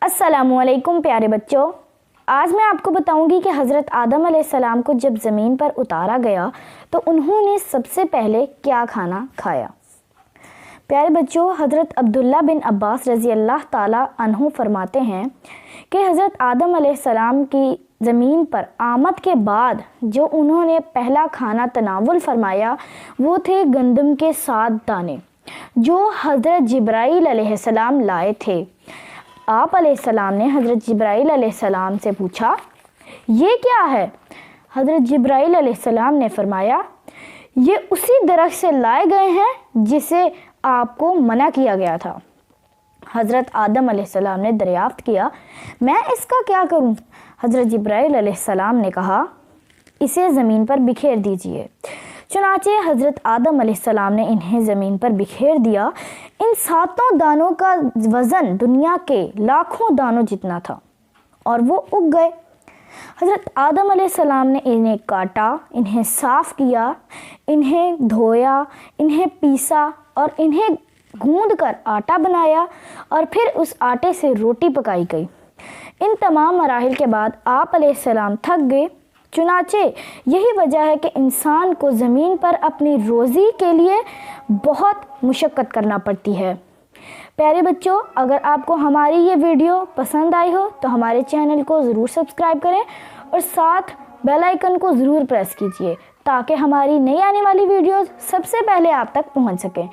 السلام علیکم پیارے بچوں، آج میں آپ کو بتاؤں گی کہ حضرت آدم علیہ السلام کو جب زمین پر اتارا گیا تو انہوں نے سب سے پہلے کیا کھانا کھایا۔ پیارے بچوں، حضرت عبداللہ بن عباس رضی اللہ تعالیٰ عنہ فرماتے ہیں کہ حضرت آدم علیہ السلام کی زمین پر آمد کے بعد جو انہوں نے پہلا کھانا تناول فرمایا وہ تھے گندم کے 7 دانے جو حضرت جبرائیل علیہ السلام لائے تھے۔ آپ علیہ السلام نے حضرت جبرائیل علیہ السلام سے پوچھا، یہ کیا ہے؟ حضرت جبرائیل علیہ السلام نے فرمایا، یہ اسی درخت سے لائے گئے ہیں جسے آپ کو منع کیا گیا تھا۔ حضرت آدم علیہ السلام نے دریافت کیا، میں اس کا کیا کروں؟ حضرت جبرائیل علیہ السلام نے کہا، اسے زمین پر بکھیر دیجئے۔ چنانچہ حضرت آدم علیہ السلام نے انہیں زمین پر بکھیر دیا۔ ان 7 دانوں کا وزن دنیا کے لاکھوں دانوں جتنا تھا اور وہ اگ گئے۔ حضرت آدم علیہ السلام نے انہیں کاٹا، انہیں صاف کیا، انہیں دھویا، انہیں پیسا اور انہیں گوندھ کر آٹا بنایا اور پھر اس آٹے سے روٹی پکائی گئی۔ ان تمام مراحل کے بعد آپ علیہ السلام تھک گئے۔ چنانچہ یہی وجہ ہے کہ انسان کو زمین پر اپنی روزی کے لیے بہت مشقت کرنا پڑتی ہے۔ پیارے بچوں، اگر آپ کو ہماری یہ ویڈیو پسند آئی ہو تو ہمارے چینل کو ضرور سبسکرائب کریں اور ساتھ بیل آئیکن کو ضرور پریس کیجیے تاکہ ہماری نئی آنے والی ویڈیوز سب سے پہلے آپ تک پہنچ سکیں۔